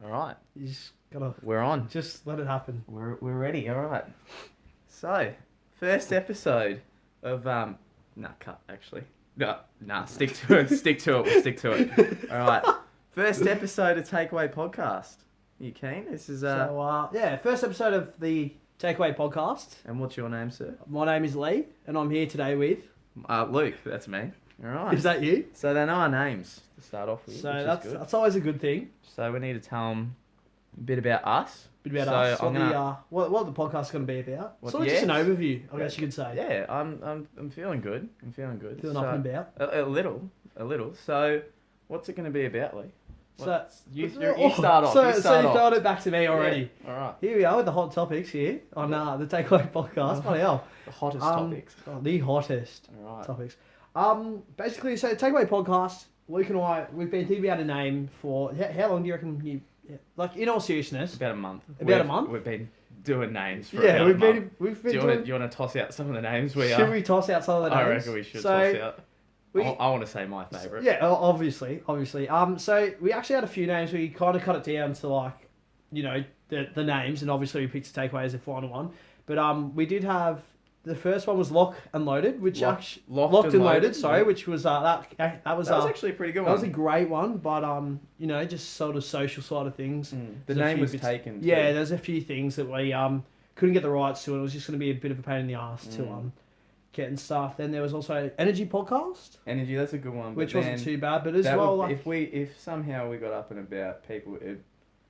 All right. You just gotta We're on. just let it happen. We're ready. All right. So, first episode of cut actually. No, stick to it. Stick to it. We'll stick to it. All right. First episode of TakeAway podcast. You keen? This is First episode of the TakeAway podcast. And what's your name, sir? My name is Lee, and I'm here today with. Luke. That's me. All right. Is that you? So they know our names to start off with. So which that's is good. that's always a good thing. So we need to tell them a bit about us. Us. I'm gonna, what the podcast's going to be about. What- Sort of yes. just an overview, I guess you could say. Yeah, I'm feeling good. I'm feeling good. Feeling up and about. A little. So, what's it going to be about, Lee? So You start off. So you you start it back to me already. Yeah. All right. Here we are with the hot topics here on the TakeAway podcast. Bloody hell. The hottest topics. The hottest All right. topics. Basically, so TakeAway podcast. Luke and I, we've been thinking about a name for how long do you reckon you? Like in all seriousness, About a month. About a month? We've been doing names for yeah, about we've a month. been Do doing. you want to toss out some of the names Should we toss out some of the names? I reckon we should So, toss out. we- I want to say my favourite. Yeah, obviously. So we actually had a few names. We kind of cut it down to like, the names, and obviously we picked TakeAway as the final one. But we did have the first one was Lock and Loaded, which Locked Locked and Loaded. Sorry, yeah. which was that was actually a pretty good that one. was a great one. But just sort of social side of things. The There's a name few was bits- taken. Yeah, too. there's a few things that we couldn't get the rights to, and it was just going to be a bit of a pain in the ass to get and stuff. Then there was also Energy Podcast, Energy, that's a good one. which but wasn't then too bad, but as that well, would- like, if somehow we got up and about people,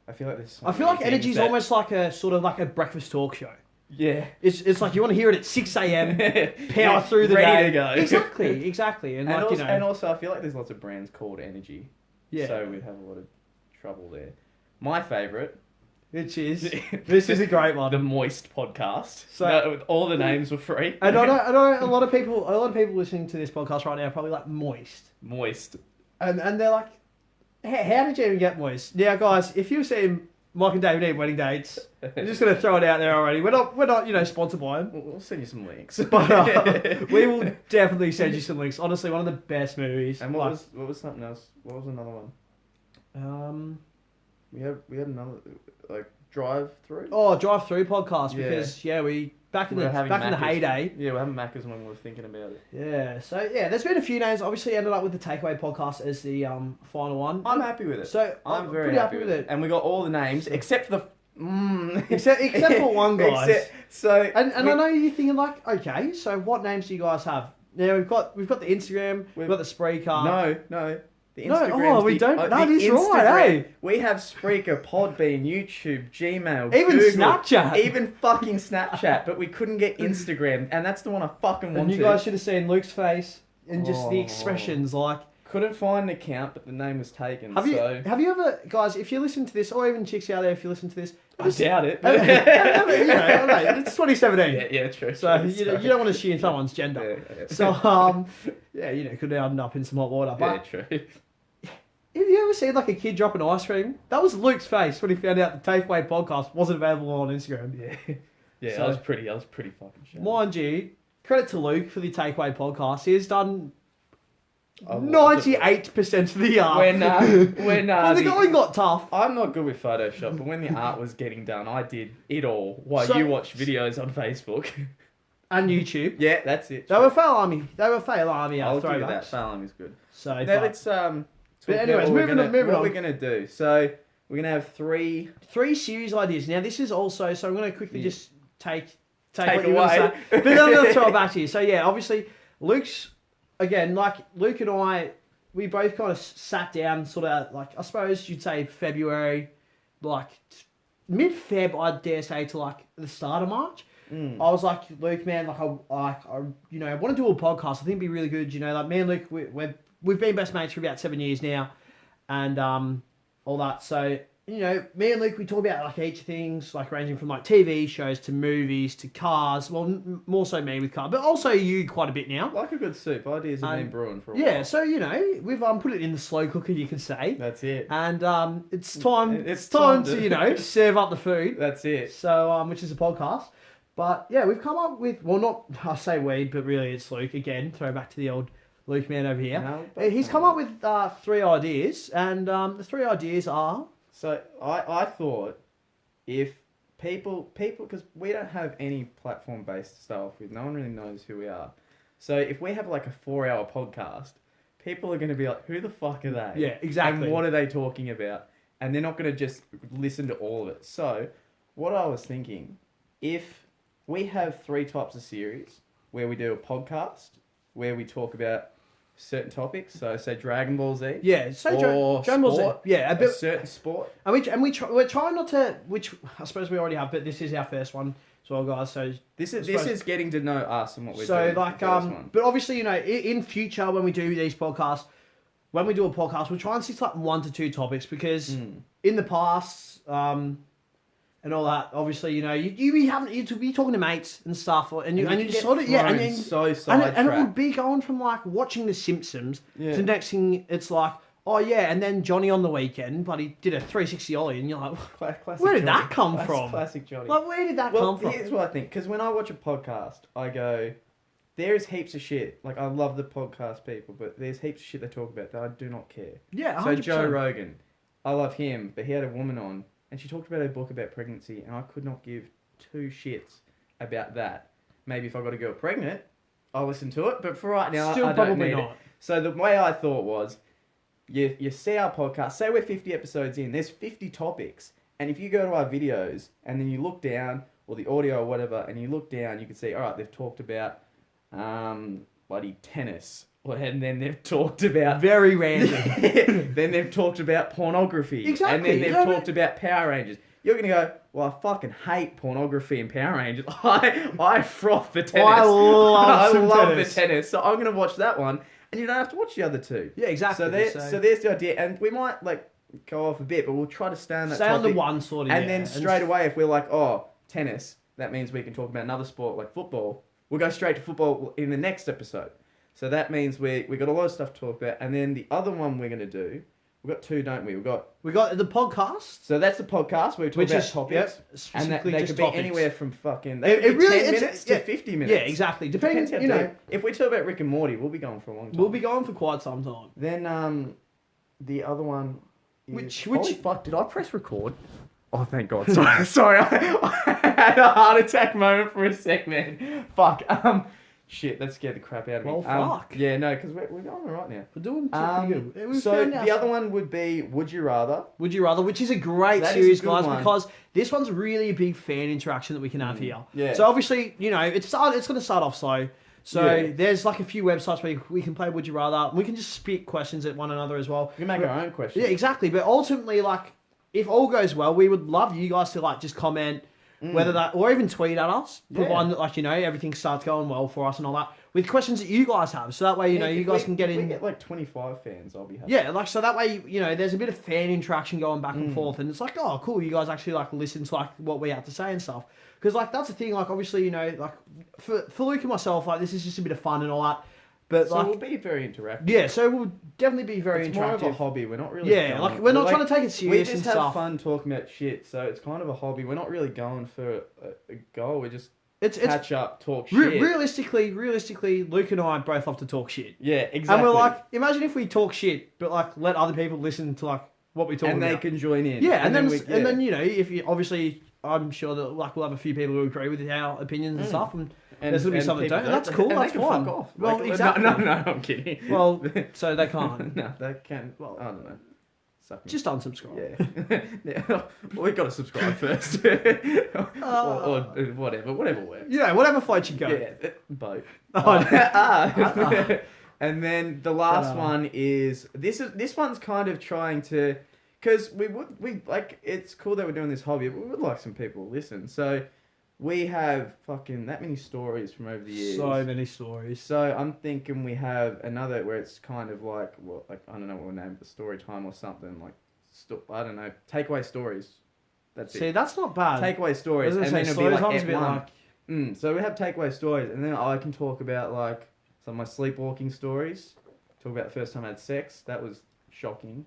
I feel like there's. So I feel many like Energy's things that- almost like a sort of like a breakfast talk show. Yeah. It's like you want to hear it at 6 a.m. Power through the ready day. to go. Exactly, and like and also, I feel like there's lots of brands called Energy. yeah, So we'd have a lot of trouble there. My favourite, which is this is a great one. the Moist podcast. So- No, all the names were free. And I know a lot of people listening to this podcast right now are probably like Moist, Moist. and they're like, how did you even get Moist? Now, guys, if you've seen Mike and David need wedding dates, I'm just gonna throw it out there already. We're not sponsored by them. We'll send you some links. But we will definitely send you some links. Honestly, one of the best movies. And what was something else? What was another one? We had another like drive through. Drive Through podcast because we back in the heyday. Yeah, we're having Macca's when we were thinking about it. Yeah, so there's been a few names. Obviously, ended up with the TakeAway podcast as the final one. I'm happy with it. So I'm very pretty happy with it. And we got all the names except for the except for one guy. And I know you're thinking like, okay, so what names do you guys have? Now we've got the Instagram, we've got the Spreaker. No. The No, Instagram's we don't. the That is right, Instagram. eh? We have Spreaker, Podbean, YouTube, Gmail, Even Google, Snapchat. even fucking Snapchat, but we couldn't get Instagram, and that's the one I fucking And wanted. you guys should have seen Luke's face and just the Oh. expressions like. Couldn't find an account, but the name was taken. Have you so ever, guys, if you listen to this, or even chicks out there, if you listen to this, I doubt it. it's 2017. yeah, true. So you don't want to assume someone's gender. Yeah. So could end up in some hot water. Yeah, But true. have you ever seen like a kid dropping ice cream? That was Luke's face when he found out the TakeAway podcast wasn't available on Instagram. Yeah, So- I was pretty fucking sure. Mind you, credit to Luke for the TakeAway podcast. He has done Oh, 98% of the art. When the going got tough. I'm not good with Photoshop, but when the art was getting done, I did it all while So- you watched videos on Facebook. And YouTube. Yeah, that's it. They were fail army. I'll give you that. throwbacks. Failing is good. So Now but let's talk anyways, about moving on. what we're gonna do. So we're gonna have three. 3 series ideas. Now this is also so I'm going to quickly Yeah. just take Take what you're gonna away. say. But then I'm going to throw it back to you. So obviously Luke's again like Luke and I, we both kind of sat down sort of like I suppose you'd say February, like mid-Feb, I dare say to like the start of March. I was like, Luke, man, like I want to do a podcast. I think it'd be really good. Like me and Luke, we've been best mates for about 7 years now, and all that. So me and Luke, we talk about like heaps of things, like ranging from like TV shows to movies to cars. Well, more so me with cars, but also you quite a bit now. Like a good soup. Ideas have been brewing for a while. Yeah, so we've put it in the slow cooker, you could say, That's it. and it's time. It's time time to serve up the food. That's it. So, which is a podcast. But yeah, we've come up with, well, not, I say we, but really it's Luke. Again, throw back to the old Luke man over here. No, He's come up with 3 ideas, and the 3 ideas are So I thought if people, because we don't have any platform-based stuff, no one really knows who we are. So if we have like a 4-hour podcast, people are going to be like, who the fuck are they? Yeah, exactly. And what are they talking about? And they're not going to just listen to all of it. So what I was thinking, if we have 3 types of series where we do a podcast, where we talk about certain topics, so say Dragon Ball Z. Yeah, so or Dragon Ball Z. sport, Yeah, a certain sport. And we're trying not to, which I suppose we already have, but this is our first one as well, guys. So This is getting to know us and what we're so doing. like but obviously, you know, in future when we do these podcasts, when we do a podcast, we'll try and stick to like 1 to 2 topics because in the past and all that, obviously, you know, you be talking to mates and stuff, and you just sort of and then so and it would be going from like watching The Simpsons to the next thing it's like, oh yeah, and then Johnny on the weekend, but he did a 360 ollie, and you're like, where did that come from? Classic Johnny. Like, where did that come from? Here's what I think, because when I watch a podcast, I go, there's heaps of shit. Like, I love the podcast people, but there's heaps of shit they talk about that I do not care. Yeah, 100%. So Joe Rogan, I love him, but he had a woman on, and she talked about her book about pregnancy, and I could not give 2 shits about that. Maybe if I got a girl pregnant, I'll listen to it, but for right now, I don't need it. So the way I thought was, you see our podcast, say we're 50 episodes in, there's 50 topics, and if you go to our videos, and then you look down, or the audio or whatever, and you look down, you can see, alright, they've talked about, bloody tennis. And then they've talked about... Very random. Then they've talked about pornography. Exactly. And then they've talked about Power Rangers. You're going to go, well, I fucking hate pornography and Power Rangers. I froth the tennis. I love the tennis. So I'm going to watch that one. And you don't have to watch the other 2. Yeah, exactly. So there's the idea. And we might, like, go off a bit, but we'll try to stay on that topic. topic. On the one sort of, And then straight away, if we're like, oh, tennis, that means we can talk about another sport like football. We'll go straight to football in the next episode. So that means we got a lot of stuff to talk about. And then the other one we're going to do, we've got 2, don't we? We got the podcast. So that's the podcast where we talk about topics. Yep, and they could be anywhere from fucking... It really 10 minutes to 50 minutes. Yeah, exactly. Depending, you know... If we talk about Rick and Morty, we'll be going for a long time. We'll be going for quite some time. Then the other one is... Which... Holy fuck, did I press record? Oh, thank God. Sorry. I had a heart attack moment for a sec, man. Fuck. Shit, that scared the crap out of me. Well, fuck. Yeah, no, because we're going all right now. We're doing pretty good. So the other one would be Would You Rather. Would You Rather, which is a great series, guys, because this one's really a big fan interaction that we can have here. Yeah. So obviously, you know, it's going to start off slow. So there's like a few websites where we can play Would You Rather. We can just spit questions at one another as well. We can make our own questions. Yeah, exactly. But ultimately, like, if all goes well, we would love you guys to like just comment, whether that, or even tweet at us, providing that, like, you know, everything starts going well for us and all that, with questions that you guys have. So that way, you know, you guys can get in. If we get like 25 fans, I'll be happy. Yeah, like, so that way, you know, there's a bit of fan interaction going back and forth, and it's like, oh, cool, you guys actually like listen to like what we have to say and stuff. Because like that's the thing, like obviously, you know, like for Luke and myself, like this is just a bit of fun and all that. But so like, we'll be very interactive. Yeah, so we'll definitely be very interactive. It's more of a hobby. We're not really. Yeah, like we're not trying to take it serious. We just and have stuff. fun talking about shit. So it's kind of a hobby. We're not really going for a goal. We're just it's catch up, talk shit. Realistically, Luke and I both love to talk shit. Yeah, exactly. And we're like, imagine if we talk shit, but like let other people listen to like what we talk about, and they can join in. Yeah, and then you know, if you obviously, I'm sure that like we'll have a few people who agree with our opinions and stuff, and there's gonna be some that don't. And that's cool. That's fine. Fuck off. Well, like, exactly. No, I'm kidding. Well, so they can't. No, they can. Well, I don't know. Just unsubscribe. Yeah. Well, we got to subscribe first. or whatever works. Yeah, whatever floats you go. Yeah, boat. Oh. And then the last one is this one's kind of trying to, because we like, it's cool that we're doing this hobby, but we would like some people to listen. So we have fucking that many stories from over the years. So many stories. So I'm thinking we have another where it's kind of like, well, like, I don't know what we'll name it, the story time or something, like, I don't know, takeaway stories. That's it. See, that's not bad. Takeaway stories. And then it'll be like bit like... So we have takeaway stories, and then I can talk about like some of my sleepwalking stories. Talk about the first time I had sex. That was shocking.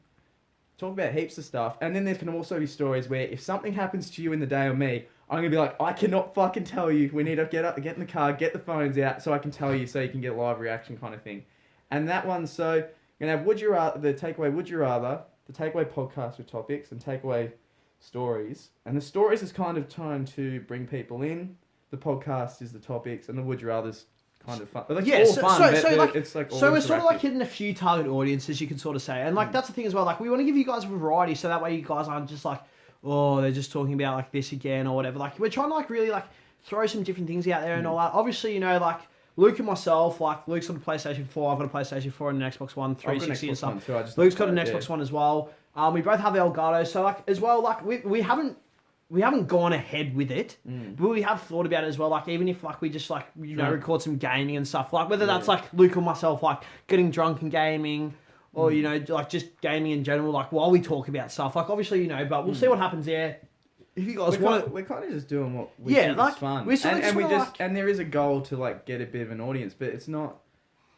Talk about heaps of stuff. And then there can also be stories where if something happens to you in the day or me, I'm going to be like, I cannot fucking tell you. We need to get in the car, get the phones out so I can tell you so you can get a live reaction kind of thing. And that one, so you're going to have Would You Rather, the takeaway Would You Rather. the Takeaway podcast with topics and Takeaway stories. And the stories is kind of trying to bring people in. The podcast is the topics, and the Would You Rather's kind of fun. But Yeah, all fun. it's like all so we're sort of like interactive. hitting a few target audiences, you can sort of say, and like that's the thing as well. Like we want to give you guys a variety, so that way you guys aren't just like, oh, they're just talking about like this again or whatever. Like we're trying to like really like throw some different things out there and all that. Obviously, you know, like Luke and myself, like Luke's on the PlayStation 4, I've got a PlayStation 4 and an Xbox One, 360 and stuff. Too. Luke's got an Xbox One as well. We both have the Elgato, so like as well, like we haven't gone ahead with it, but we have thought about it as well. Like even if like we just like record some gaming and stuff, like whether that's like Luke or myself, like getting drunk and gaming, or you know like just gaming in general, like while we talk about stuff. Like obviously but we'll see what happens there. If you guys want, we're kind of just doing what we think like, is fun. And there is a goal to like get a bit of an audience, but it's not.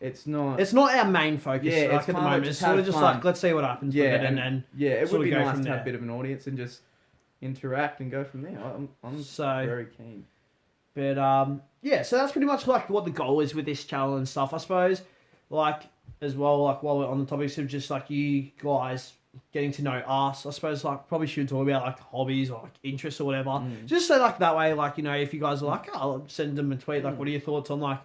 It's not our main focus. Yeah, like, at the moment. It's sort of just like let's see what happens. Yeah, with it and it would be nice to there. have a bit of an audience and just interact and go from there. I'm very keen. But so that's pretty much like what the goal is with this channel and stuff, I suppose. Like as well, like while we're on the topics of just like you guys getting to know us, I suppose like probably should talk about like hobbies or like interests or whatever. Just so like that way, like, you know, if you guys are like, I'll send them a tweet, like what are your thoughts on like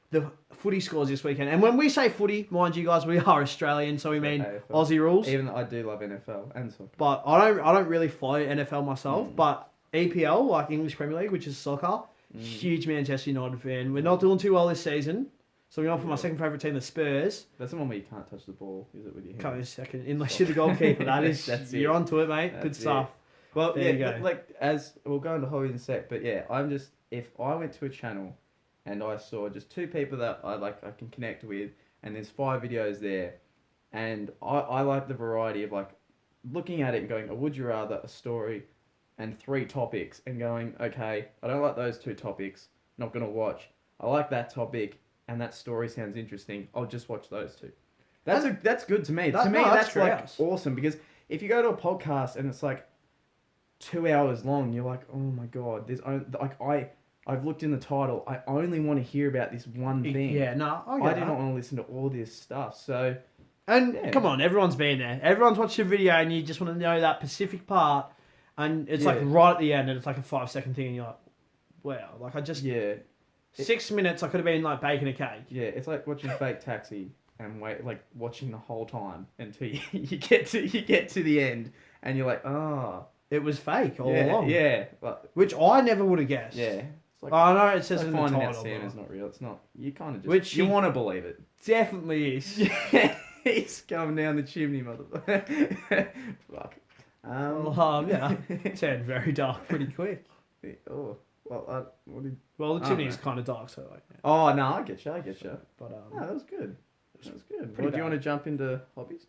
the footy scores this weekend? And when we say footy, mind you guys, we are Australian, so we mean AFL. Aussie rules. Even though I do love NFL and soccer. But I don't really follow NFL myself, but EPL, like English Premier League, which is soccer, huge Manchester United fan. We're not doing too well this season. So I'm going for my second favourite team, the Spurs. That's the one where you can't touch the ball, is it, with your hands? Can't be second, unless you're the goalkeeper. You're onto it, mate. That's good stuff. Well, there you go. Like, as we'll go into hobby in a sec, but yeah, if I went to a channel and I saw just two people that I can connect with, and there's 5 videos there, and I like the variety of like looking at it and going, a would you rather, a story, and 3 topics, and going, okay, I don't like those 2 topics, not gonna watch. I like that topic, and that story sounds interesting. I'll just watch those 2. That's good to me. That's like awesome, because if you go to a podcast and it's like 2 hours long, you're like, oh my god, I've looked in the title. I only want to hear about this one thing. Yeah, no, I do not want to listen to all this stuff. So, come on, everyone's been there. Everyone's watched a video, and you just want to know that specific part, and it's like right at the end, and it's like a 5-second thing, and you're like, wow, like I just 6 minutes, I could have been like baking a cake. Yeah, it's like watching Fake Taxi and watching the whole time until you get to the end, and you're like, oh, it was fake all along. Yeah, which I never would have guessed. Yeah. Like, I know it says in the title. Out Santa's not real. It's not. You kind of just. You want to believe it. Definitely is. Yeah, he's coming down the chimney, motherfucker. Fuck. It sounded very dark pretty quick. Oh, well, the chimney is kind of dark, so like. Yeah. Oh no, I get you. But that was good. That was good. Well, do you want to jump into hobbies?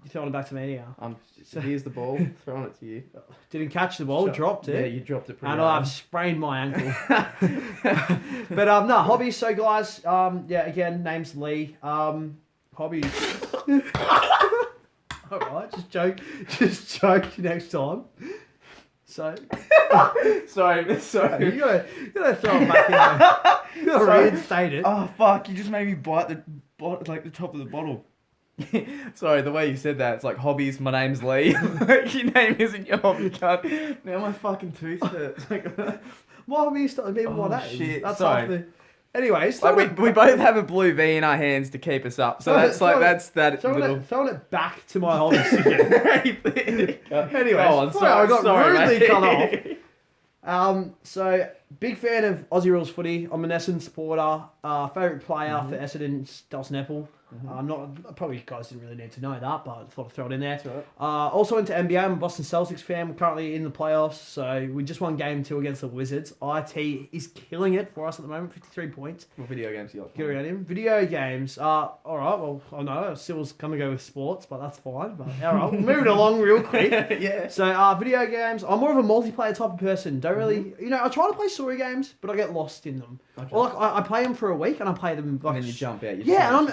You're throwing it back to me now. Here's the ball. Throwing it to you. Didn't catch the ball. Dropped it. Yeah, you dropped it pretty hard. I've sprained my ankle. But no, hobbies. So guys, again, name's Lee. Hobbies. All right, just joke next time. So, sorry. You gotta throw it back in there. You gotta reinstate it. Oh fuck! You just made me bite the top of the bottle. Sorry, the way you said that, it's like hobbies. My name's Lee. Your name isn't your hobby, cunt. Now my fucking tooth hurts. My hobby is starting to be my name. Shit. That's sorry. Anyways, we both have a blue V in our hands to keep us up. So throwing it back to my hobbies again. Anyways, I got rudely cut off. So big fan of Aussie rules footy. I'm an Essendon supporter. Favourite player for Essendon, Dawson Apple. Probably you guys didn't really need to know that, but I thought I'd throw it in there. Right. Also into NBA, I'm a Boston Celtics fan. We're currently in the playoffs, so we just won game 2 against the Wizards. IT is killing it for us at the moment, 53 points. What video games do you like? Get around him. Video games. Alright, well, I know, Syl's going to go with sports, but that's fine. But alright, we'll move it along real quick. Yeah. So, video games. I'm more of a multiplayer type of person. Don't really, I try to play story games, but I get lost in them. Okay. Or like, I play them for a week, and I play them like... And then you jump out.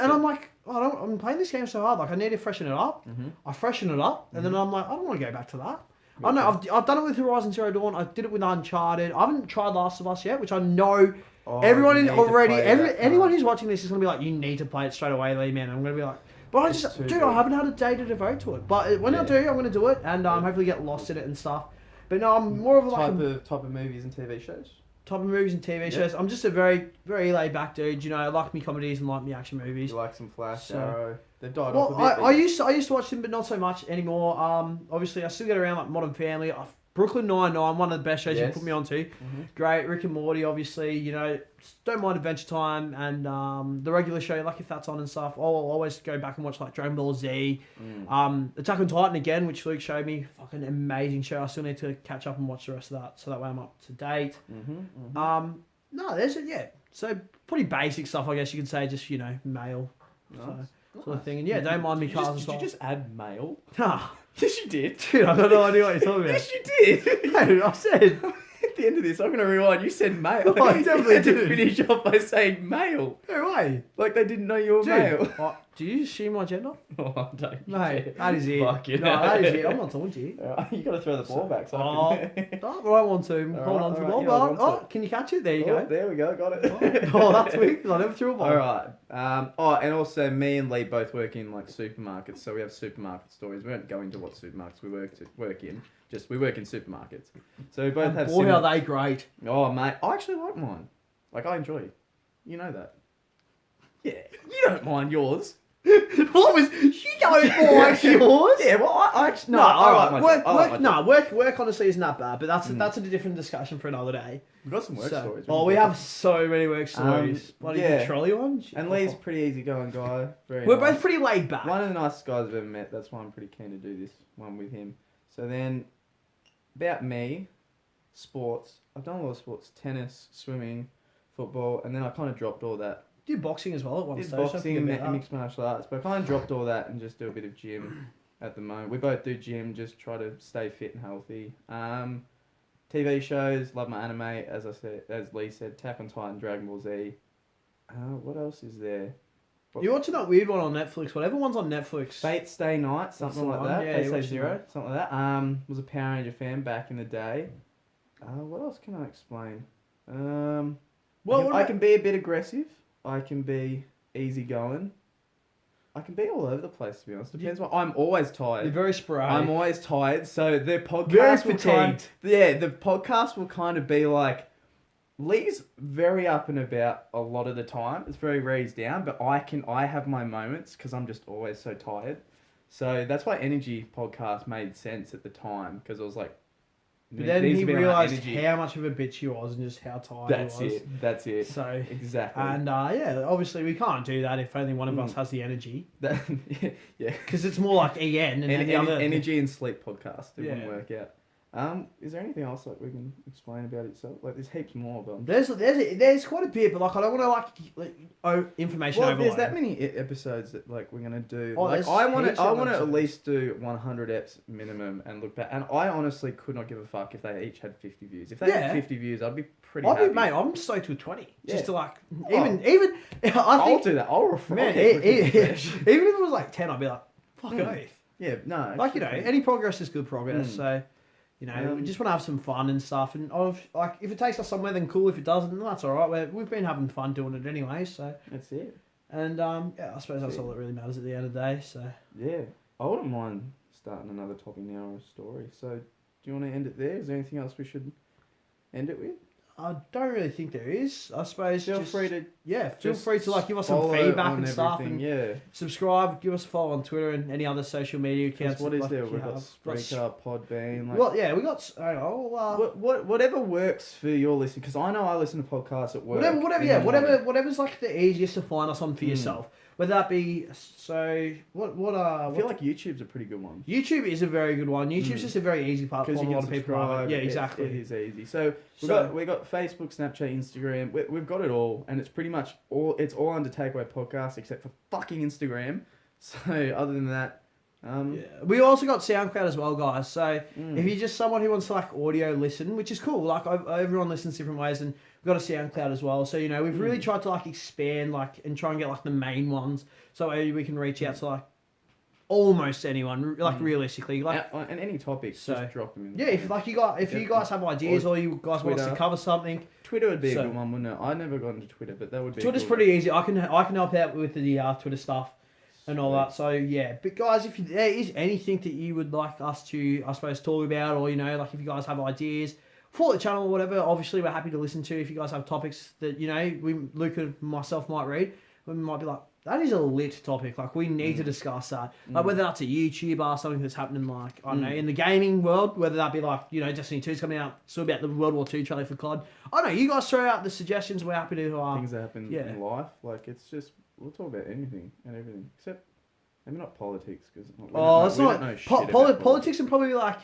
I'm like, I'm playing this game so hard. Like, I need to freshen it up. I freshen it up, and then I'm like, I don't want to go back to that. I know I've done it with Horizon Zero Dawn. I did it with Uncharted. I haven't tried Last of Us yet, which I know anyone who's watching this is gonna be like, you need to play it straight away, Lee, man. I'm gonna be like, But I It's just, too dude, good. I haven't had a day to devote to it. But when I do, I'm going to do it and hopefully get lost in it and stuff. But no, I'm more of a type of movies and TV shows. type of movies and TV shows. I'm just a very, very laid back dude. You know, I like me comedies and like me action movies. You like some Flash, So- Arrow. They've died Well, off a bit. I used to watch them, but not so much anymore. Obviously, I still get around like Modern Family. Brooklyn Nine-Nine, one of the best shows you Yes. can put me onto. Mm-hmm. Great. Rick and Morty, obviously. You know, don't mind Adventure Time and the regular show, like if that's on and stuff. I'll always go back and watch like Dragon Ball Z. Attack on Titan again, which Luke showed me. Fucking amazing show. I still need to catch up and watch the rest of that, so that way I'm up to date. No, there's it. Yeah. So pretty basic stuff, I guess you could say. Just male. Nice. Sort of thing. And did cars and Did stuff. you just add male? Nah. Yes, you did. Dude, I got no idea what you're talking about. Yes, you did. No, I said. At the end of this, I'm going to rewind. You said male. Oh, I definitely You had to did. finish off by saying male. No way. Like they didn't know you were male. Dude, do you assume my gender? Oh, I don't. Mate, that is it. Fuck you. No, that is it. I'm not talking to you. You got to throw the ball back. So Oh, I can... I don't want to. Hold on to the ball. yeah, I But, want to. can you catch it? There you Oh, go. there we go. Got it. Oh, that's weak. 'Cause I never threw a ball. All right. And also me and Lee both work in like supermarkets, so we have supermarket stories. We won't go into what supermarkets we work in. Just we work in supermarkets. So we both have. Boy, are they great. Oh mate, I actually like mine. Like I enjoy it. You know that. Yeah, you don't mind yours. What was you going for? Yours? Yeah, well I actually No, I all like right. my job. Work honestly isn't that bad, but that's a different discussion for another day. We've got some work So- stories. Oh, we have so many work stories. Bloody yeah. trolley ones. And Lee's a pretty easygoing guy. Very We're nice. both pretty laid back. One of the nicest guys I've ever met. That's why I'm pretty keen to do this one with him. So then, about me, sports. I've done a lot of sports: tennis, swimming, football, and then I kind of dropped all that. Do boxing as well at one Did stage. don't boxing, forget about that. mixed martial arts, but I kind of dropped all that and just do a bit of gym at the moment. We both do gym, just try to stay fit and healthy. TV shows, love my anime, as Lee said, Attack on Titan, Dragon Ball Z. What else is there? You're watching that weird one on Netflix. Whatever one's on Netflix. Fate Stay Night, something the like one, that. yeah, Fate you Stay watched Zero, that. something like that. Was a Power Ranger fan back in the day. What else can I explain? I can be a bit aggressive. I can be easygoing. I can be all over the place, to be honest. Depends what. I'm always tired. You're very sporadic. I'm always tired, so the podcast Very will fatigued. the podcast will kind of be like Lee's very up and about a lot of the time. It's very rare he's down, but I have my moments because I'm just always so tired. So that's why Energy podcast made sense at the time because I was like, But then needs he to be on realised energy. how much of a bitch he was and just how tired That's he was. it. That's it. So, Exactly. and yeah, obviously we can't do that if only one of us has the energy. That, yeah. Because it's more like EN and then the other... Energy and sleep podcast. It Yeah. wouldn't work out. Is there anything else like we can explain about itself? Like there's heaps more, but There's quite a bit, but like I don't want to information well, overload. there's that many episodes that like we're gonna do. Oh, like there's I want heaps to, I of want to at episodes. least do 100 eps minimum and look back. And I honestly could not give a fuck if they each had 50 views. If they Yeah. had 50 views, I'd be pretty happy. I'm stoked with 20. Yeah. Just to like Oh. even I I'll think do that. I'll refer. man, even even if it was like 10, I'd be like fuck oath. yeah, no. Like any progress is good progress. Mm. So. We just want to have some fun and stuff, and like if it takes us somewhere, then cool. If it doesn't, then that's all right. We've been having fun doing it anyway, so. That's it. And yeah, I suppose that's all that really matters at the end of the day. So. Yeah, I wouldn't mind starting another topic now or a story. So, do you want to end it there? Is there anything else we should end it with? I don't really think there is. I suppose Feel just, free to feel free to like give us some follow feedback on and stuff, everything, and yeah. subscribe. Give us a follow on Twitter and any other social media accounts. Because what is like there? you We've got have. Spreaker, Podbean. Like, Well, yeah, we got. whatever works for your listening. Because I know I listen to podcasts at work. Whatever's like the easiest to find us on for yourself. Whether that be I feel like YouTube's a pretty good one. YouTube is a very good one. YouTube's just a very easy platform. Because A you lot can of people have subscribe. it. Yeah, exactly. It is easy. So we got Facebook, Snapchat, Instagram. We've got it all, and it's pretty much all. It's all under TakeAway Podcast, except for fucking Instagram. So other than that, Yeah. We also got SoundCloud as well, guys. So if you're just someone who wants to like audio listen, which is cool, like everyone listens different ways, and we've got a SoundCloud as well. So we've really tried to like expand and try and get like the main ones, so we can reach out to like almost anyone, like realistically, like. and any topics, just drop them in. Yeah, if you guys have ideas or you guys want us to Twitter. cover something, Twitter would be a good one, wouldn't it? I never got into Twitter, but that would be. Twitter's cool. pretty easy. I can help out with the Twitter stuff. and all that. So yeah, but guys, if there is anything that you would like us to, I suppose, talk about, or like if you guys have ideas for the channel or whatever, obviously we're happy to listen to. If you guys have topics that Luke and myself might read, we might be like, that is a lit topic. Like we need to discuss that. Like whether that's a YouTuber, something that's happening like I don't know in the gaming world, whether that be like Destiny 2's coming out, still about the World War II trailer for COD. I don't know. You guys throw out the suggestions. We're happy to. Things that happen in life, like it's just we'll talk about anything and everything except maybe not politics because politics and probably like.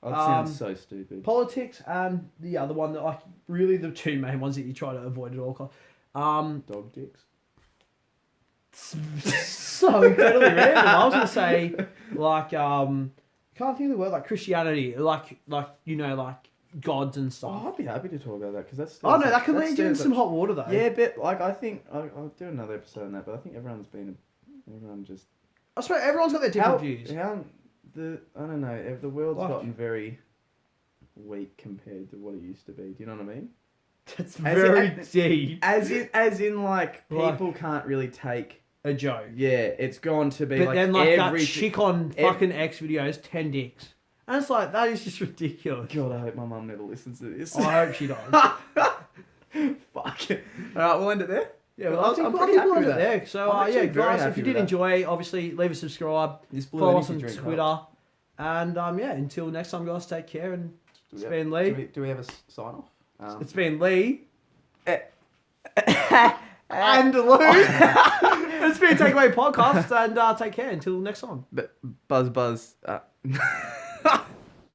That sounds so stupid. Politics and the other one that like really the two main ones that you try to avoid at all costs. Dog dicks. So incredibly random. I was gonna say like can't think of the word, like Christianity, like gods and stuff. Oh, I'd be happy to talk about that because that's. Oh no, that can lead you in some hot water though. Yeah, but like I think I'll do another episode on that. But I think everyone just. I suppose everyone's got their different views. I don't know. The world's gotten very weak compared to what it used to be. Do you know what I mean? That's very deep. As in, like people can't really take a joke. Yeah, it's gone to be. But like then, like that chick on fucking X videos, 10 dicks, and it's like that is just ridiculous. God, I hope my mum never listens to this. I hope she does. Fuck it. All right, we'll end it there. Yeah, well, I think we'll end it there. So, guys, if you did enjoy, obviously leave a subscribe, follow us on Twitter, and until next time, guys, take care. And it's been Lee. Do we have a sign off? It's been Lee. And Luke. It's been a TakeAway podcast, and take care until next time. Buzz.